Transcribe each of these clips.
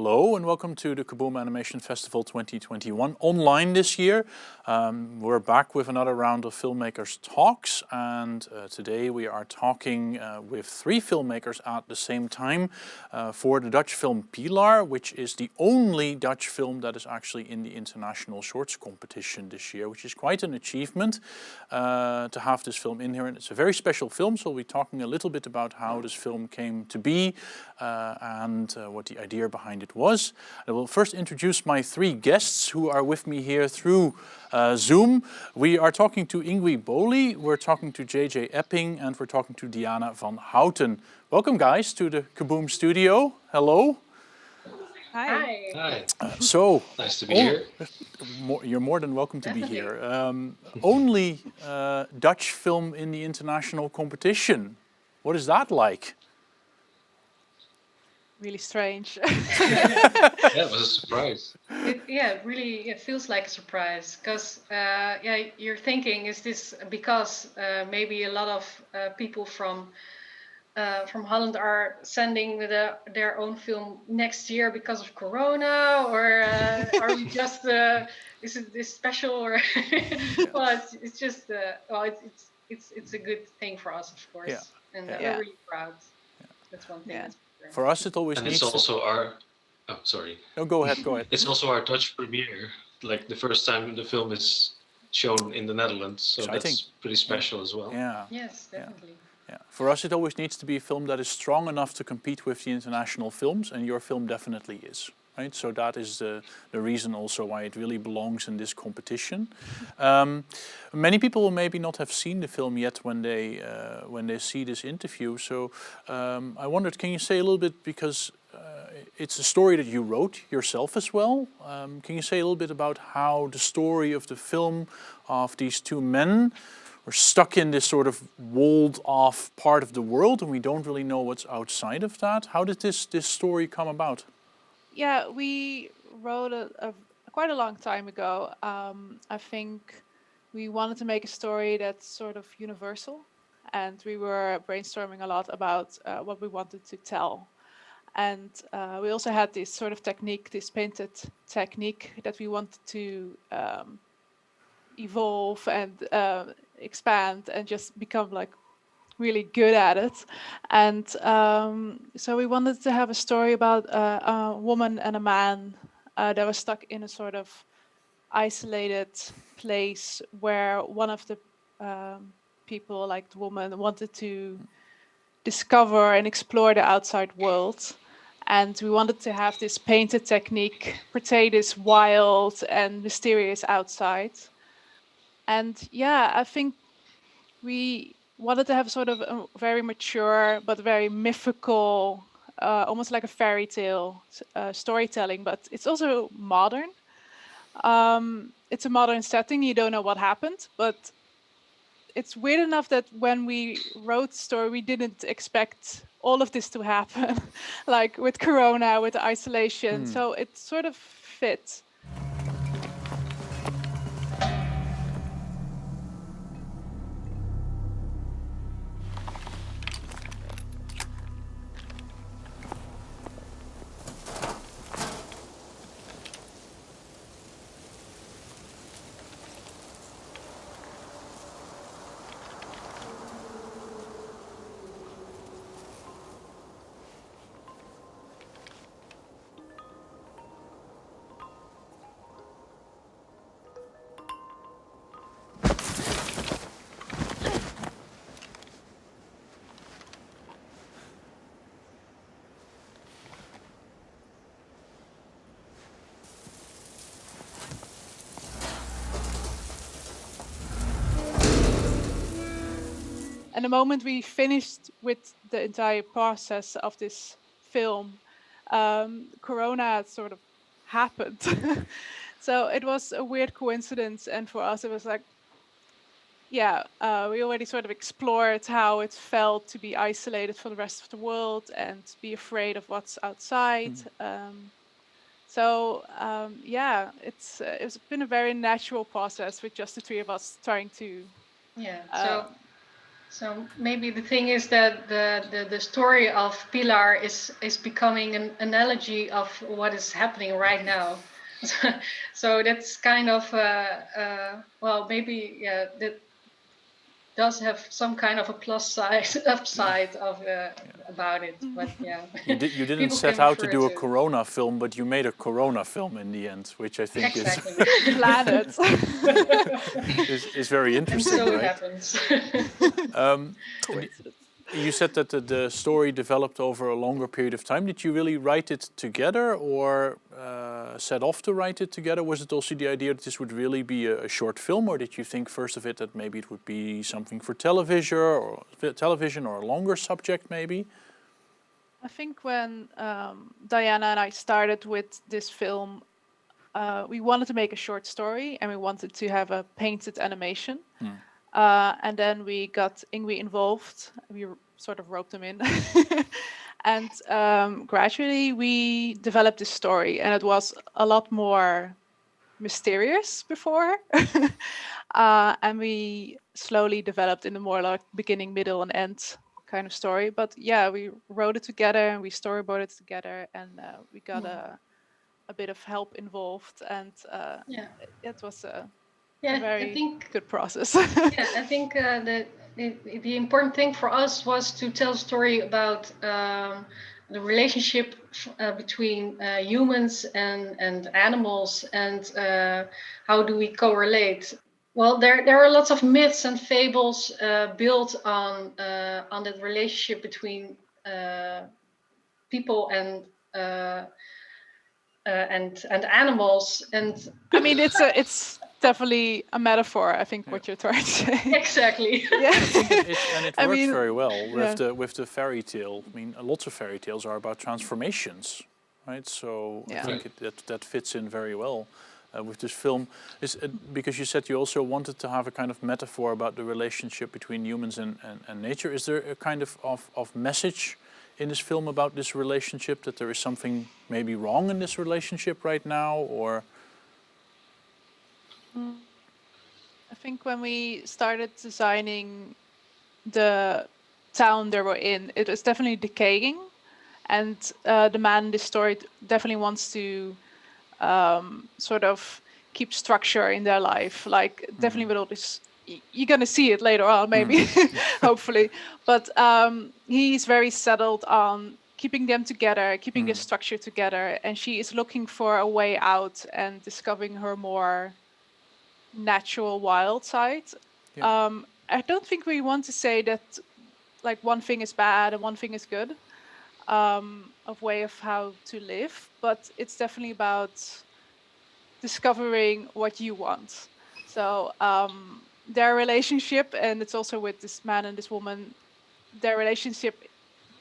Hello and welcome to the Kaboom Animation Festival 2021, online this year. We're back with another round of filmmakers talks, and today we are talking with three filmmakers at the same time for the Dutch film Pilar, which is the only Dutch film that is actually in the International Shorts Competition this year, which is quite an achievement to have this film in here. And it's a very special film, so we'll be talking a little bit about how this film came to be and what the idea behind it was. I will first introduce my three guests who are with me here through Zoom. We are talking to Ingwie Boli, we're talking to JJ Epping, and we're talking to Diana van Houten. Welcome guys to the Kaboom studio. Hello. Hi. Hi. So Nice to be here. You're more than welcome to be here. Only Dutch film in the international competition. What is that like? Really strange. Yeah, it was a surprise. It feels like a surprise because you're thinking, is this because maybe a lot of people from Holland are sending their own film next year because of Corona, or are we just is it this special, or well, it's just it's a good thing for us, of course, and we're really proud. That's one thing. Yeah. For us, it always And needs. it's also our. Oh, sorry. No, go ahead. Go ahead. It's also our Dutch premiere, like the first time the film is shown in the Netherlands. So Exciting. That's pretty special as well. Yeah. Yes, definitely. Yeah. For us, it always needs to be a film that is strong enough to compete with the international films, and your film definitely is. Right? So that is the reason also why it really belongs in this competition. Many people will maybe not have seen the film yet when they see this interview. So I wondered, can you say a little bit, because it's a story that you wrote yourself as well. Can you say a little bit about how the story of the film of these two men were stuck in this sort of walled off part of the world, and we don't really know what's outside of that? How did this story come about? Yeah, we wrote quite a long time ago. I think we wanted to make a story that's sort of universal, and we were brainstorming a lot about what we wanted to tell. And we also had this sort of technique, this painted technique that we wanted to evolve and expand and just become like really good at it. And so we wanted to have a story about a woman and a man that was stuck in a sort of isolated place where one of the people, like the woman, wanted to discover and explore the outside world. And we wanted to have this painted technique portray this wild and mysterious outside. And yeah, I think we wanted to have sort of a very mature but very mythical, almost like a fairy tale storytelling, but it's also modern. It's a modern setting, you don't know what happened, but it's weird enough that when we wrote the story, we didn't expect all of this to happen, like with Corona, with isolation. So it sort of fit. And the moment we finished with the entire process of this film, Corona sort of happened. So it was a weird coincidence. And for us, it was like, we already sort of explored how it felt to be isolated from the rest of the world and be afraid of what's outside. It's been a very natural process with just the three of us trying to So maybe the thing is that the story of Pilar is becoming an analogy of what is happening right now. So that's kind of well, maybe that does have some kind of a plus side, upside of about it. But yeah, You didn't people set can out to refer do a Corona film, but you made a Corona film in the end, which I think exactly. Planet. is very And interesting, so it right? happens. Coincidence. You said that the story developed over a longer period of time. Did you really write it together, or set off to write it together? Was it also the idea that this would really be a short film, or did you think first of it that maybe it would be something for television or a longer subject maybe? I think when Diana and I started with this film, we wanted to make a short story and we wanted to have a painted animation. And then we got Ingwie involved. We sort of roped them in. And gradually we developed this story, and it was a lot more mysterious before. And we slowly developed in a more like beginning, middle, and end kind of story. But yeah, we wrote it together and we storyboarded it together, and we got a bit of help involved, and Yeah. it was a Yeah, very I think good process. yeah, I think the important thing for us was to tell a story about the relationship between humans and animals, and how do we correlate. Well, there are lots of myths and fables built on that relationship between people and animals, and I mean, it's definitely a metaphor. I think what you're trying to say. exactly. Yeah. It I works mean, very well yeah. with the fairy tale. I mean, lots of fairy tales are about transformations, right? So I Yeah. think that fits in very well with this film. Because you said you also wanted to have a kind of metaphor about the relationship between humans and nature. Is there a kind of message in this film about this relationship, that there is something maybe wrong in this relationship right now, or? I think when we started designing the town they were in, it was definitely decaying, and the man in this story definitely wants to sort of keep structure in their life, like definitely with all this. You're gonna see it later on, maybe, hopefully. But he's very settled on keeping them together, keeping the structure together, and she is looking for a way out and discovering her more natural wild side. Yeah. I don't think we want to say that like one thing is bad and one thing is good, of way of how to live, but it's definitely about discovering what you want. So their relationship, and it's also with this man and this woman, their relationship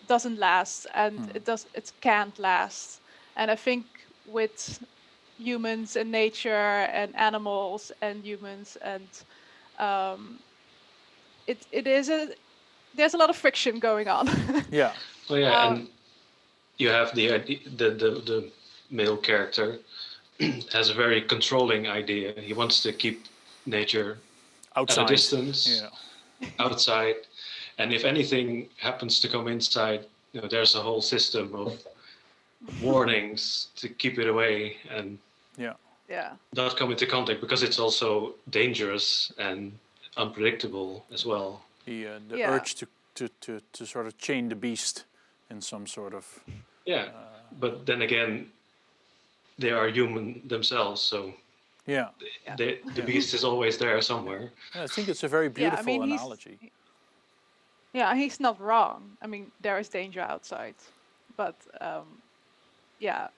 doesn't last, and it can't last. And I think with humans and nature and animals and humans, and there's a lot of friction going on. Yeah. Oh yeah, and you have the male character has a very controlling idea. He wants to keep nature Outside. at a distance, Yeah. outside, and if anything happens to come inside, there's a whole system of warnings to keep it away and Yeah. not come into contact, because it's also dangerous and unpredictable as well. The Yeah. urge to sort of chain the beast in some sort of. Yeah, but then again, they are human themselves, so Yeah. the beast is always there somewhere. I think it's a very beautiful Yeah, I mean, analogy. he's not wrong. I mean, there is danger outside, but yeah.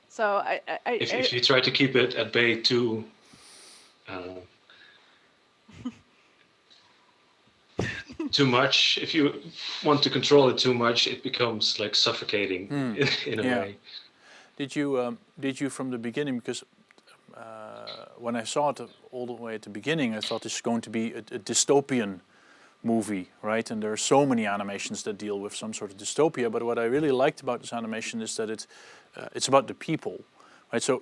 So If you try to keep it at bay too much, if you want to control it too much, it becomes like suffocating in a way. Did you from the beginning, because when I saw it all the way at the beginning, I thought this is going to be a dystopian movie, right? And there are so many animations that deal with some sort of dystopia, but what I really liked about this animation is that it's about the people, right? So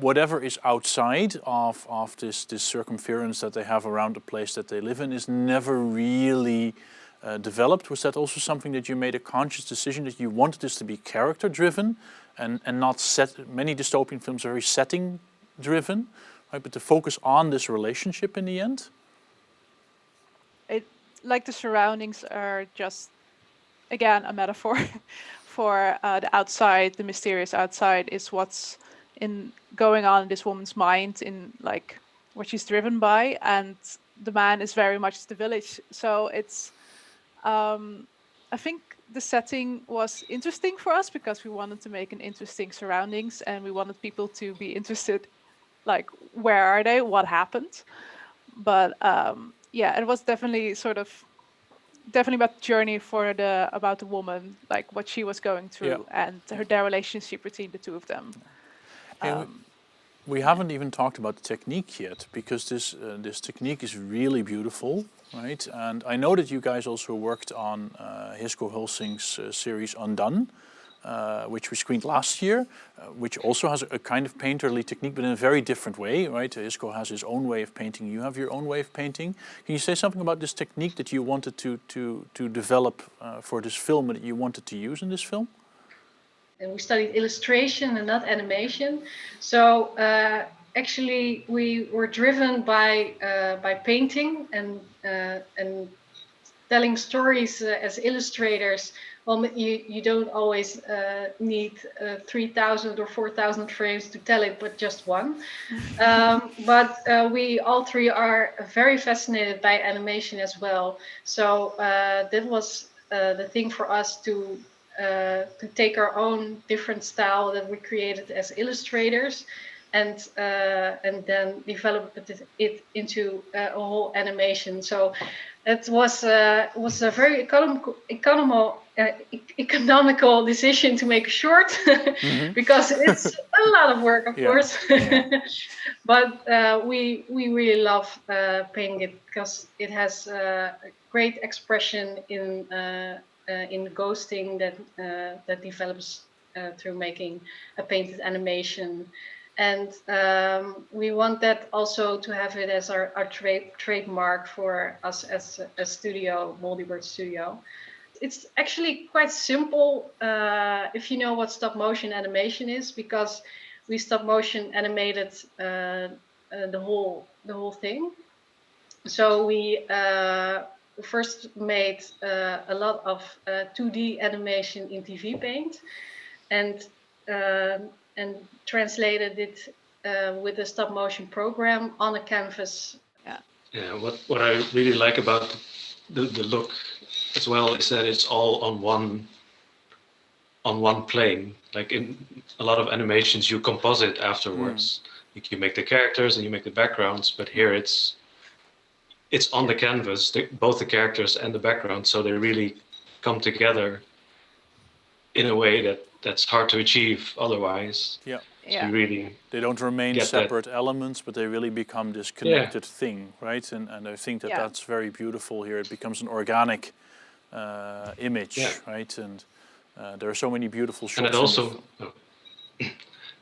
whatever is outside of this circumference that they have around the place that they live in is never really developed. Was that also something that you made a conscious decision that you wanted this to be character driven and not set? Many dystopian films are very setting driven, right? But to focus on this relationship in the end. It like the surroundings are just again a metaphor for the outside. The mysterious outside is what's going on in this woman's mind, in like what she's driven by, and the man is very much the village. So it's I think the setting was interesting for us because we wanted to make an interesting surroundings and we wanted people to be interested, like where are they, what happened. But yeah, it was definitely about the journey about the woman, like what she was going through and their relationship between the two of them. We haven't even talked about the technique yet, because this technique is really beautiful, right? And I know that you guys also worked on Hisko Hulsing's series Undone, which we screened last year, which also has a kind of painterly technique, but in a very different way, right? Hisko has his own way of painting. You have your own way of painting. Can you say something about this technique that you wanted to develop for this film, and that you wanted to use in this film? And we studied illustration and not animation. So actually, we were driven by painting and telling stories as illustrators. Well, you don't always need 3,000 or 4,000 frames to tell it, but just one. But we all three are very fascinated by animation as well. So that was the thing for us to take our own different style that we created as illustrators, and then develop it into a whole animation. So it was a very economical decision to make a short, because it's a lot of work, of course. But we really love painting it because it has great expression in ghosting that develops through making a painted animation. And we want that also to have it as our trademark for us as a studio, Moldybird Studio. It's actually quite simple if you know what stop motion animation is, because we stop motion animated the whole thing. So we first made a lot of 2D animation in TV Paint, and translated it with a stop motion program on a canvas. Yeah. What I really like about the look as well is that it's all on one plane. Like in a lot of animations, you composite afterwards. You make the characters and you make the backgrounds, but here it's on the canvas, both the characters and the background, so they really come together in a way that's hard to achieve otherwise. Yeah. So really, they don't remain separate elements, but they really become this connected thing, right? And I think that's very beautiful here. It becomes an organic image, right? And there are so many beautiful shots. And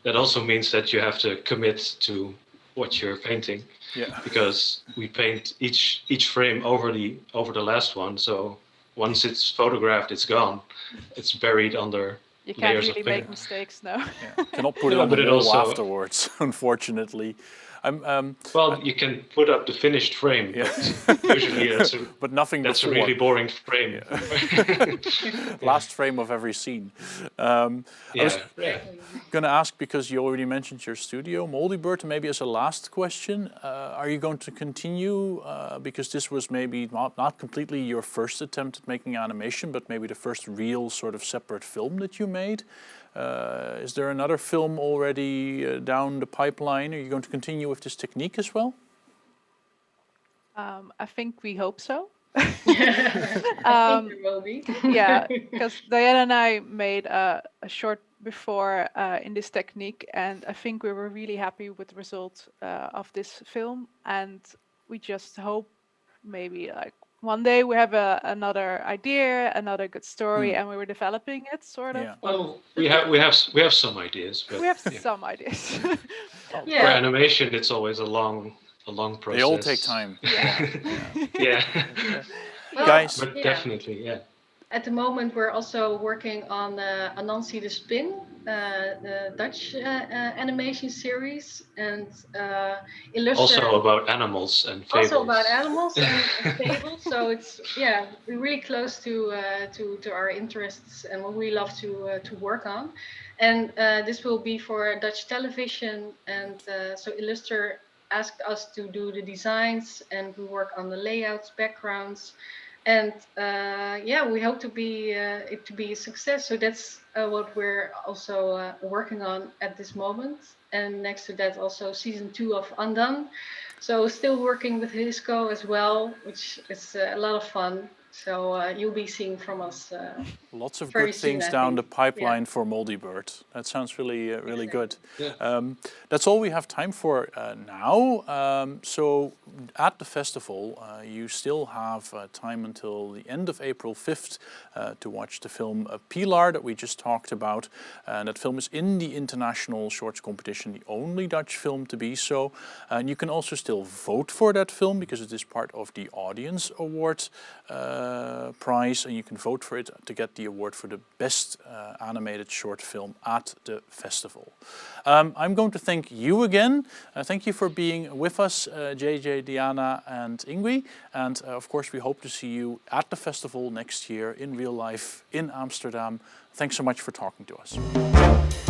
that also means that you have to commit to what you're painting. Yeah. Because we paint each frame over the last one, so once it's photographed, it's gone. It's buried under. You can't really make mistakes, no. Cannot put it on the wall afterwards, unfortunately. Well, you can put up the finished frame, but usually that's a really boring frame. Last frame of every scene. I was going to ask, because you already mentioned your studio, Moldybird, maybe as a last question, are you going to continue, because this was maybe not completely your first attempt at making animation, but maybe the first real sort of separate film that you made? Is there another film already down the pipeline? Are you going to continue with this technique as well? I think we hope so. I think there will be. Yeah, because Diana and I made a short before in this technique, and I think we were really happy with the result of this film, and we just hope maybe like one day we have another idea, another good story, and we were developing it sort of. Yeah. Well, we have some ideas, but We have yeah. some ideas. For Yeah. animation, it's always a long process. They all take time. Yeah. Yeah. Well, Guys. But yeah. definitely, yeah. At the moment, we're also working on Anansi the Spin, the Dutch animation series, and Illustrator. Also about animals and fables. Also about animals and fables. So it's we're really close to our interests and what we love to work on. And this will be for Dutch television, and so Illustrator asked us to do the designs, and we work on the layouts, backgrounds. And we hope to be it to be a success. So that's what we're also working on at this moment. And next to that, also season 2 of Undone. So still working with Hisco as well, which is a lot of fun. So you'll be seeing from us. Lots of very good soon, things I down the think. pipeline for Moldy Bird. That sounds really good. Yeah. That's all we have time for now. So at the festival, you still have time until the end of April 5th to watch the film Pilar that we just talked about. And that film is in the International Shorts Competition, the only Dutch film to be so. And you can also still vote for that film because it is part of the Audience Award prize, and you can vote for it to get the award for the best animated short film at the festival. I'm going to thank you again. Thank you for being with us, JJ, Diana and Ingui. And of course we hope to see you at the festival next year in real life in Amsterdam. Thanks so much for talking to us.